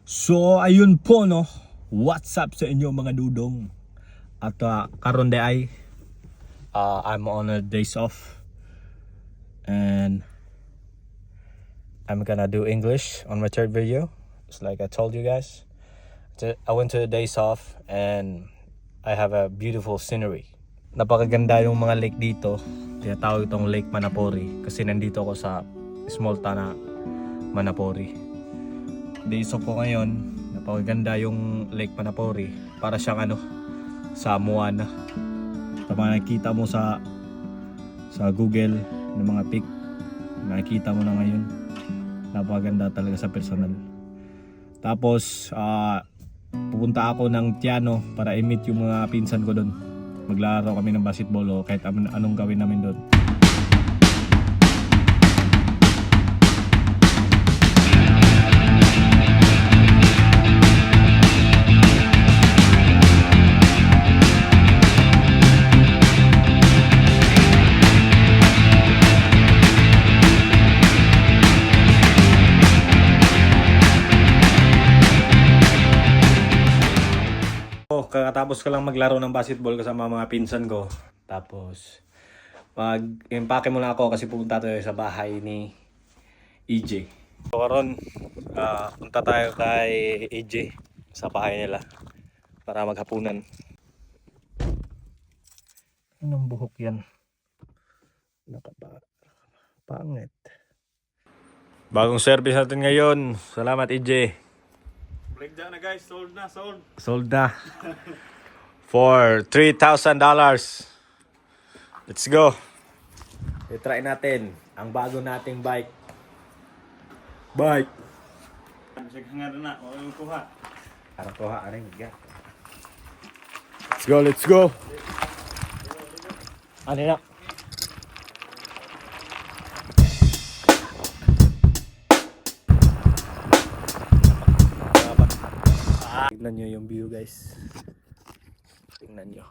So ayun po no, what's up sa inyo mga dudong. At karon de ay I'm on a days off and I'm gonna do English on my third video. It's like I told you guys. I went to the days off and I have a beautiful scenery. Napakaganda yung mga lake dito. Tinatawag itong Lake Manapouri kasi nandito ako sa small town na Manapouri. Days off ko ngayon. Napakaganda yung Lake Manapouri. Para siyang sa Moana. Kapag nakikita mo sa Google ng mga pic, nakikita mo na ngayon. Napakaganda talaga sa personal. Tapos pupunta ako ng Tiano para i-meet yung mga pinsan ko doon. Maglaro kami ng basketball o kahit anong gawin namin doon. Kakatapos ko lang maglaro ng basketball kasama mga pinsan ko. Tapos mag-impake muna ako kasi pupunta tayo sa bahay ni EJ. So karon punta tayo kay EJ sa bahay nila para maghapunan. Anong buhok yan? Pangit. Bagong service natin ngayon. Salamat EJ. Breakdown na guys, sold na. Sold na. For $3,000. Let's go. I-try natin ang bago nating bike. Sige na, o yung kuha. Parang kuha, Let's go. Ano na? Tingnan nyo yung view guys. Tingnan nyo.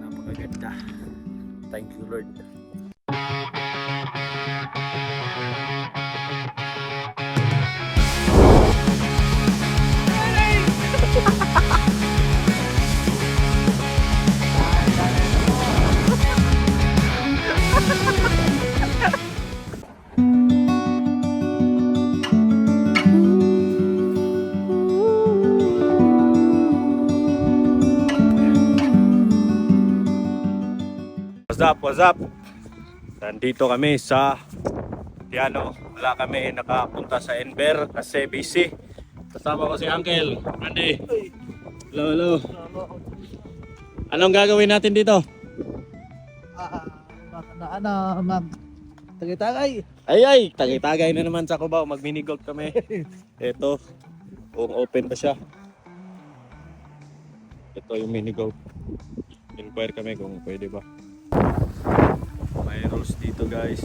Napakaganda. Thank you Lord. What's up? Nandito kami sa Tiano. Wala kami nakapunta sa Enver kasi busy. Kasama ko si Uncle Randy. Hello. Anong gagawin natin dito? Tagay-tagay. Ay, tagay-tagay na naman sa Cubao. Mag-minigolf kami. Ito, open pa siya. Ito yung minigolf. Inquire kami kung pwede ba. May rules dito guys.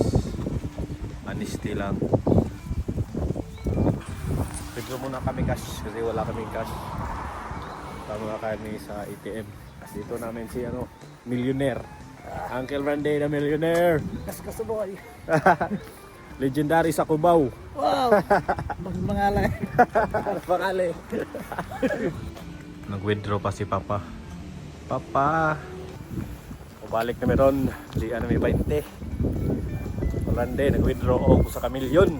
Honesty lang. Pagko muna kami cash kasi wala kaming cash. Tama kami sa ATM. Kasi dito namin si millionaire. Uncle Randy na millionaire. Kas boy. Legendary sa Cubao. Wow. Mangalay. Pangalay. Nag-withdraw pa si Papa. Papa. Balik kami ron, lian na may 20. Randy, nag-withdraw ako sa kamilyon.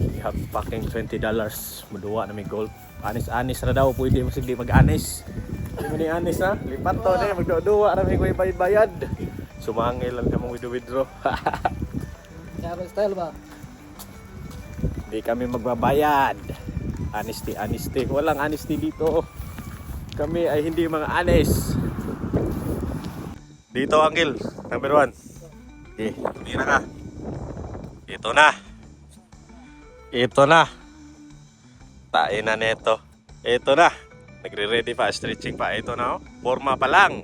We have packing $20. Maduwa na may gold. Anis-anis na daw, pwede mo sige mag-anis. Hindi anis ha, lipat to na magduwa na may bayad. Sumangil lang kamong withdraw. Kaya style ba? Hindi kami magbabayad. Honesty. Walang honesty dito. Kami ay hindi mga honest. Dito, Uncle. Number 1. Okay, tumira ka. Ito na. Tain na neto. Ito na. Nagre-ready pa. Stretching pa. Ito na. Forma pa lang.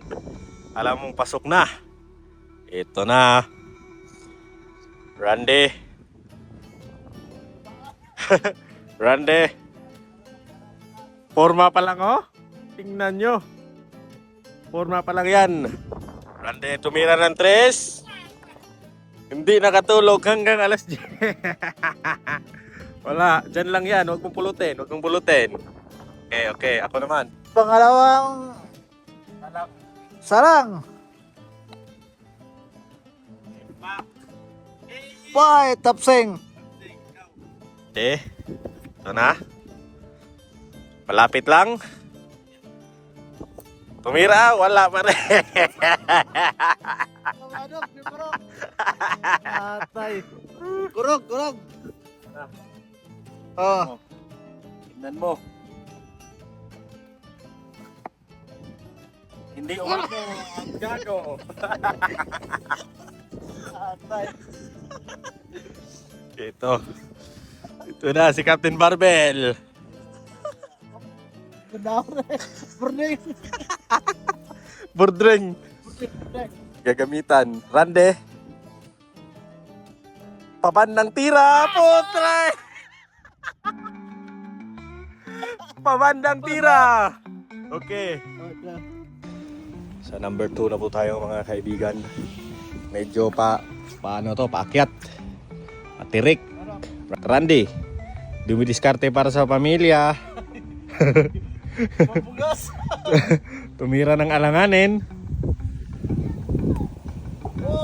Alam mong pasok na. Ito na. Randy. Forma pa lang Tingnan nyo. Forma pa lang yan. Rande, tumira ng 3. Hindi nakatulog hanggang alas 10. Wala, dyan lang yan. Huwag mong pulutin, huwag mong pulutin. Okay, ako naman. Pangalawang sarang. Bye, tapsing. Ito na. Malapit lang. Tumira, wala pa rin. Atay. Kurog. Oh. Tignan mo. Hindi umano ang gago. Atay. Ito na si Captain Barbell. Burning. Burdring. Gagamitan. Rande. Pabandang tira. Putre. Pabandang tira. Okay. Sa number 2 na po tayo mga kaibigan. Medyo paano to, paakyat. Patirik. Randy, dumidiskarte para sa pamilya. Pambugas. Tumira ng alanganin.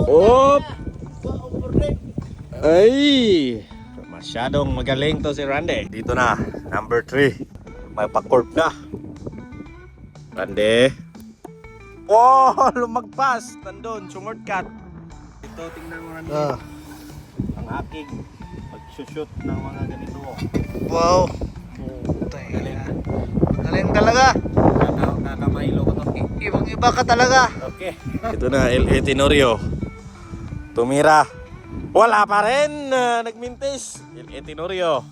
Op! Ay! Masyadong magaling to si Randy. Dito na, number 3. May pa-corp na. Randy. Oh, lumagpas. Nandun, shortcut. Ito, tingnan mo Randy. Ang aking pag-shoot ng mga ganito. Wow. Galing talaga. Kakamaylo ko to. Ibang-iba ka talaga. Okay. Ito na, L.A. Tenorio. Tumira. Wala pa rin. Nagmintis. L.A. Tenorio.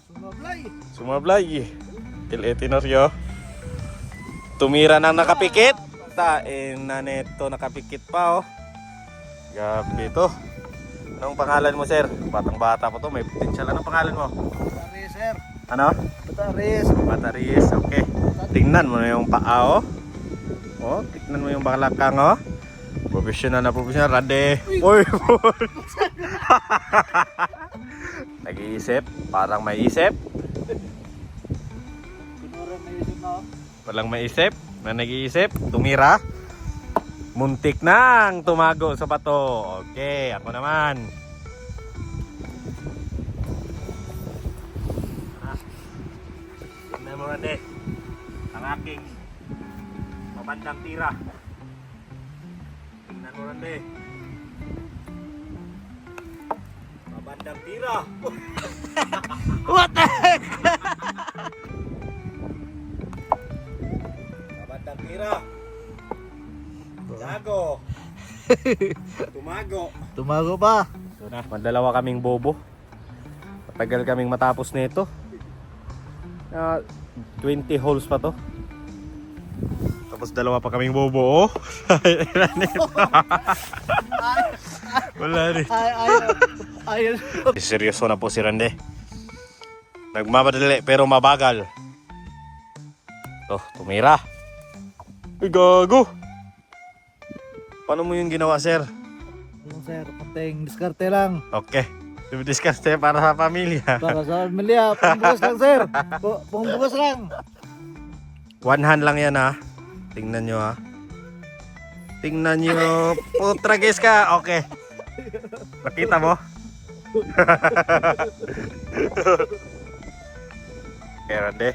Sumablay. L.A. Tenorio. Tumira nang nakapikit. Na neto nakapikit pa oh. Gabi to. Anong pangalan mo sir? Batang bata pa to. May potential. Anong pangalan mo? Bataris, sir. Ano? Bataris. Bataris. Okay. Tingnan mo na yung paa oh. Oh, tingnan mo yung balakang oh. Professional na professional. Rande. Uy. Nag-iisip. Parang may isip. Walang may isip. Na nag-iisip. Tumira. Muntik nang tumago sa bato. Okay, ako naman. Tingnan mo Rande. Ang aking mabandang tira. Tingnan mo Rande. Mabandang tira. What the heck? Mabandang tira. Tago. Tumago. Tumago pa. Ito na, madalawa kaming bobo. Matagal kaming matapos nito. 20 holes pa to. Tapos dalawa pa kaming bobo oh. Wala rin. Ayun. Seryoso na po si Rande. Nagmamadali pero mabagal. Tumira. Ay gago. Paano mo yung ginawa sir? Ano sir, konting diskarte lang. Okay. Diskarte para sa pamilya. Para sa pamilya, pangbugas lang sir. Pangbugas lang. One hand lang yan ha. Tingnan nyo ha. Tingnan nyo. Putragis ka. Okay. Nakita mo? Okay, Rande.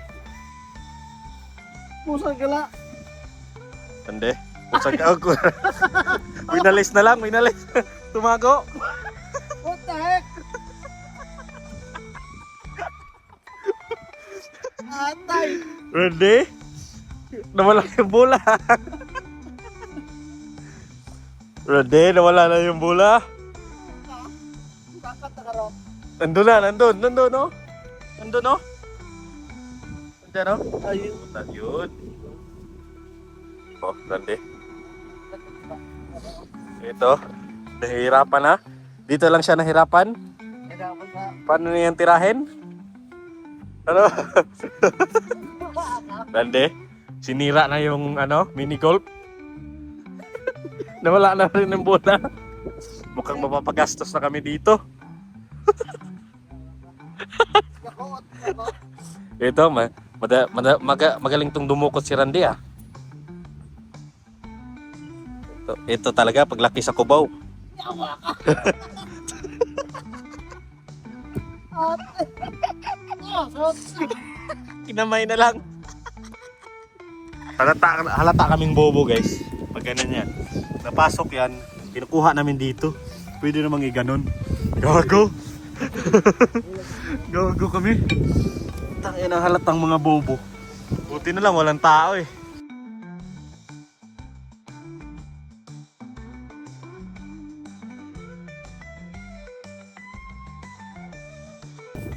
Pusang gala. Rande. Pusag ako. Winalis na lang. Winalis. Tumago. What the heck? Atay. Rande. Nawala yung bola. Rande. Nawala na yung bola. Dapat nakarap. Nandun na. Nandun. Nandun no? Nandun no? Nandun no? Ayun. Yun. Oh, Rande. Ito. Nahihirapan na. Dito lang siya nahirapan. Hirapan na. Paano niyan tirahin? Ano? Rande, sinira na yung mini golf. Nawala na rin ang bola. Mukhang mapapagastos na kami dito. Ito, magaling tong dumukot si Randy ah. Ito talaga paglaki sa Cubao. Kinamay na lang. Halata kaming bobo guys. Pag ganun yan. Napasok yan, kinukuha namin dito. Pwede namang iganon. Gago. Gago kami. Tangin ang halatang mga bobo. Buti na lang walang tao eh.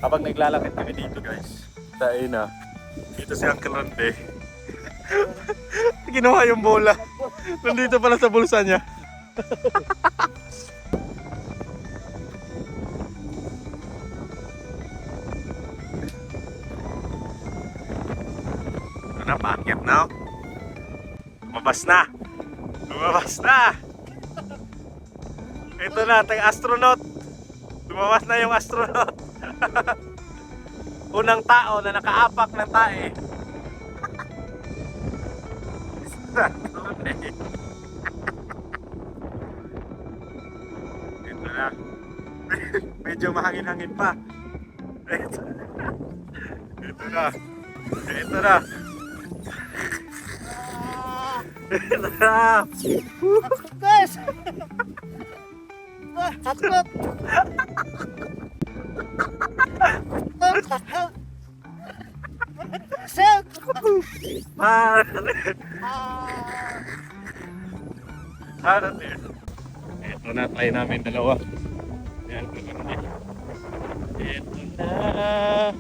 Habang naglalakad kami dito guys, tayo na. Dito si Uncle Randy. Ginawa yung bola. Nandito pala sa bulsa niya. Ano, paakyat na? Lumabas na! Lumabas na! Ito na, astronaut. Lumabas na yung astronaut. Unang tao na nakaapak ng tae. Ito na. Medyo mahangin-hangin pa. Ito na. Ito na. Ito na. Guys! Takot! Sir! Harap eh. Ito na, try namin dalawa. Yan, ito na. Ito na.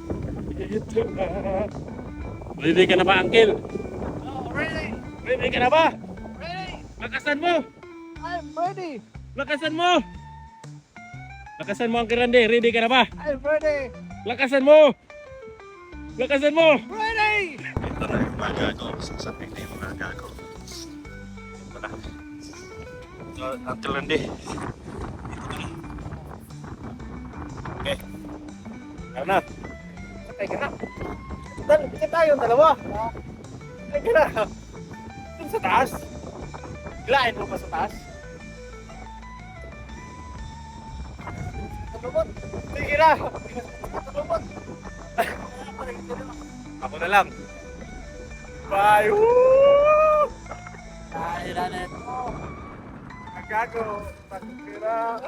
Ito na. Ready ka na ba, Uncle? Oh, ready! Ready ka na ba? Ready! Lakasan mo! I'm ready! Lakasan mo! Lakasan mo, Uncle Randy. Ready ka na ba? I'm ready! Lakasan mo! Lakasan mo! Ready! Ito na yung mga gago. Sasabihin na yung mga gago. Ito na. Uncle Randy. Okay. Ano na? Sakay ka na! Dali tayong dalawa! Sakay ka na! Dun sa taas! Gilain mo pa sa taas? Tulubot! Sige na! Tulubot! Ako na lang. Bye! Woo! Ay, Ranet! Gago! Pagkira!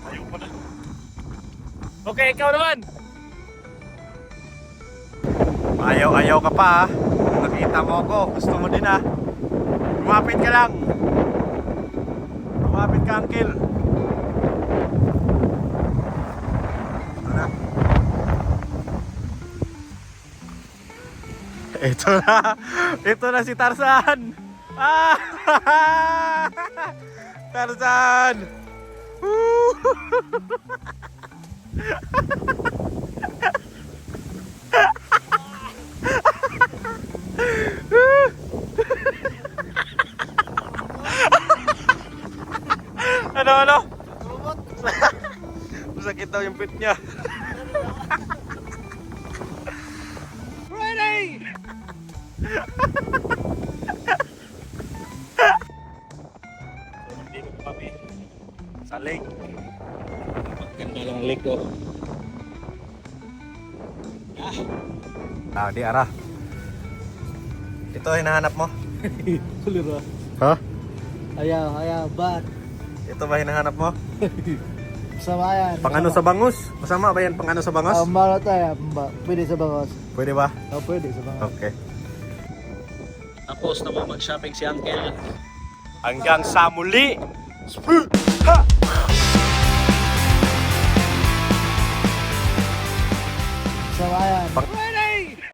Ayaw pa na. Okay, ikaw naman! Ayaw ka pa ah. Nakita mo ako. Gusto mo din ah. Lumapit ka lang. Lumapit ka, Uncle. Ito na. Ito na si Tarzan. Ah! Tarzan. Woo! Ano? Masakit daw yung pit niya. Ready! Nandito kami sa lake. Ganda lang lake oh. Di ara. Ito hinahanap mo? Kulira. Ha? Ayaw, bat. Ito ba hinahanap mo? Sama yan. Pang ano sa bangus? Masama ba yan pang ano sa bangus? Mara tayo, pwede sa bangos. Pwede ba? Oh, pwede sa bangos. Okay. Tapos na mo mag-shopping si Uncle. Hanggang sa muli! Ha! Sama yan. Pang-